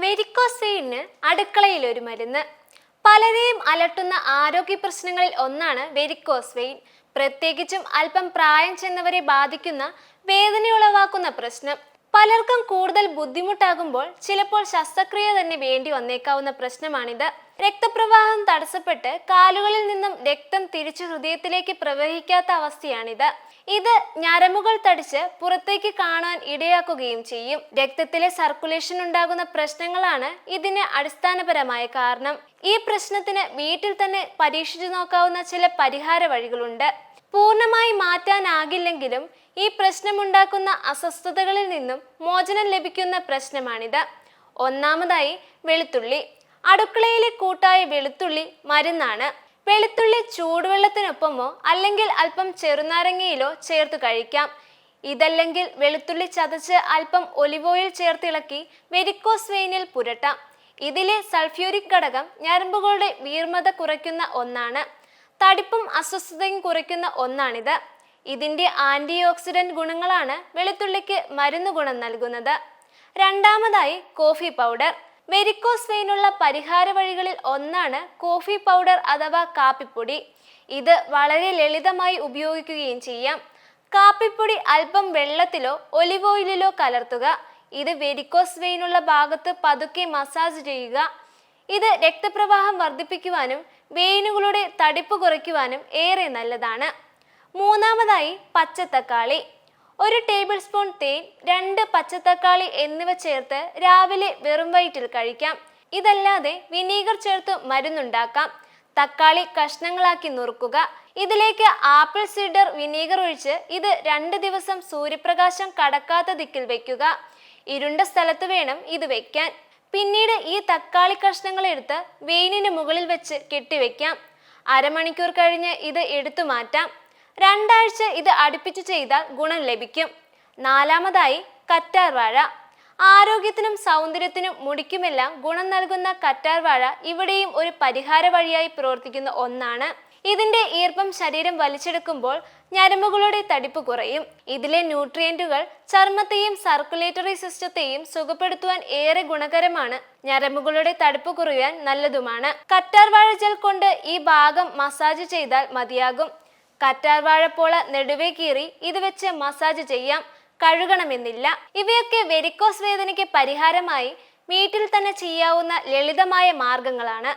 Varicose Wayne അടുക്കളയിൽ ഒരു മരുന്ന്. പലരെയും അലട്ടുന്ന ആരോഗ്യ പ്രശ്നങ്ങളിൽ ഒന്നാണ് വെരിക്കോസ് വെയിൻ. പ്രത്യേകിച്ചും അല്പം പ്രായം ചെന്നവരെ ബാധിക്കുന്ന വേദനയുളവാക്കുന്ന പ്രശ്നം. പലർക്കും കൂടുതൽ ബുദ്ധിമുട്ടാകുമ്പോൾ ചിലപ്പോൾ ശസ്ത്രക്രിയ തന്നെ വേണ്ടി വന്നേക്കാവുന്ന പ്രശ്നമാണിത്. രക്തപ്രവാഹം തടസ്സപ്പെട്ട് കാലുകളിൽ നിന്നും രക്തം തിരിച്ചു ഹൃദയത്തിലേക്ക് പ്രവഹിക്കാത്ത അവസ്ഥയാണിത്. ഇത് ഞരമ്പുകൾ തടിച്ച് പുറത്തേക്ക് കാണാൻ ഇടയാക്കുകയും ചെയ്യും. രക്തത്തിലെ സർക്കുലേഷൻ ഉണ്ടാകുന്ന പ്രശ്നങ്ങളാണ് ഇതിന് അടിസ്ഥാനപരമായ കാരണം. ഈ പ്രശ്നത്തിന് വീട്ടിൽ തന്നെ പരീക്ഷിച്ചു നോക്കാവുന്ന ചില പരിഹാര വഴികളുണ്ട്. പൂർണ്ണമായി മാറ്റാനാകില്ലെങ്കിലും ഈ പ്രശ്നമുണ്ടാക്കുന്ന അസ്വസ്ഥതകളിൽ നിന്നും മോചനം ലഭിക്കുന്ന പ്രശ്നമാണിത്. ഒന്നാമതായി വെളുത്തുള്ളി. അടുക്കളയിലെ കൂട്ടായ വെളുത്തുള്ളി മരുന്നാണ്. വെളുത്തുള്ളി ചൂടുവെള്ളത്തിനൊപ്പമോ അല്ലെങ്കിൽ അല്പം ചെറുനാരങ്ങയിലോ ചേർത്ത് കഴിക്കാം. ഇതല്ലെങ്കിൽ വെളുത്തുള്ളി ചതച്ച് അല്പം ഒലിവ് ഓയിൽ ചേർത്തിളക്കി വെരിക്കോസ് വെയിനിൽ പുരട്ടാം. ഇതിലെ സൾഫ്യൂരിക് ഘടകം ഞരമ്പുകളുടെ വീർമത കുറയ്ക്കുന്ന ഒന്നാണ്. തടിപ്പും അസ്വസ്ഥതയും കുറയ്ക്കുന്ന ഒന്നാണിത്. ഇതിന്റെ ആന്റി ഓക്സിഡന്റ് ഗുണങ്ങളാണ് വെളുത്തുള്ളിക്ക് മരുന്ന് ഗുണം നൽകുന്നത്. രണ്ടാമതായി കോഫി പൗഡർ. വെരിക്കോസ് വെയിനുള്ള പരിഹാര വഴികളിൽ ഒന്നാണ് കോഫി പൗഡർ അഥവാ കാപ്പിപ്പൊടി. ഇത് വളരെ ലളിതമായി ഉപയോഗിക്കുകയും ചെയ്യാം. കാപ്പിപ്പൊടി അല്പം വെള്ളത്തിലോ ഒലിവ് ഓയിലിലോ കലർത്തുക. ഇത് വെരിക്കോസ് വെയിനുള്ള ഭാഗത്ത് പതുക്കെ മസാജ് ചെയ്യുക. ഇത് രക്തപ്രവാഹം വർദ്ധിപ്പിക്കുവാനും വെയിനുകളുടെ തടിപ്പ് കുറയ്ക്കുവാനും ഏറെ നല്ലതാണ്. മൂന്നാമതായി പച്ചത്തക്കാളി. 1 ടേബിൾ സ്പൂൺ തേൻ, 2 പച്ചത്തക്കാളി എന്നിവ ചേർത്ത് രാവിലെ വെറും വയറ്റിൽ കഴിക്കാം. ഇതല്ലാതെ വിനീഗർ ചേർത്ത് മരുന്നുണ്ടാക്കാം. തക്കാളി കഷ്ണങ്ങളാക്കി നുറുക്കുക. ഇതിലേക്ക് ആപ്പിൾ സിഡർ വിനീഗർ ഒഴിച്ച് ഇത് 2 ദിവസം സൂര്യപ്രകാശം കടക്കാത്ത ദിക്കിൽ വെക്കുക. ഇരുണ്ട സ്ഥലത്ത് വേണം ഇത് വെക്കാൻ. പിന്നീട് ഈ തക്കാളി കഷ്ണങ്ങൾ എടുത്ത് വെയിനിന് മുകളിൽ വെച്ച് കെട്ടിവെക്കാം. അരമണിക്കൂർ കഴിഞ്ഞ് ഇത് എടുത്തു മാറ്റാം. 2 ആഴ്ച ഇത് അടുപ്പിച്ച് ചെയ്താൽ ഗുണം ലഭിക്കും. നാലാമതായി കറ്റാർ വാഴ. ആരോഗ്യത്തിനും സൗന്ദര്യത്തിനും മുടിക്കുമെല്ലാം ഗുണം നൽകുന്ന കറ്റാർ വാഴ ഇവിടെയും ഒരു പരിഹാര വഴിയായി പ്രവർത്തിക്കുന്ന ഒന്നാണ്. ഇതിന്റെ ഈർപ്പം ശരീരം വലിച്ചെടുക്കുമ്പോൾ ഞരമ്പുകളുടെ തടിപ്പ് കുറയും. ഇതിലെ ന്യൂട്രിയന്റുകൾ ചർമ്മത്തെയും സർക്കുലേറ്ററി സിസ്റ്റത്തെയും സുഖപ്പെടുത്തുവാൻ ഏറെ ഗുണകരമാണ്. ഞരമ്പുകളുടെ തടിപ്പ് കുറയാൻ നല്ലതുമാണ്. കറ്റാർ വാഴ ജെൽ കൊണ്ട് ഈ ഭാഗം മസാജ് ചെയ്താൽ മതിയാകും. കറ്റാർ വാഴപ്പോള നെടുവേ കീറി ഇത് വെച്ച് മസാജ് ചെയ്യാം. കഴുകണമെന്നില്ല. ഇവയൊക്കെ വെരിക്കോസ് വേദനയ്ക്ക് പരിഹാരമായി വീട്ടിൽ തന്നെ ചെയ്യാവുന്ന ലളിതമായ മാർഗങ്ങളാണ്.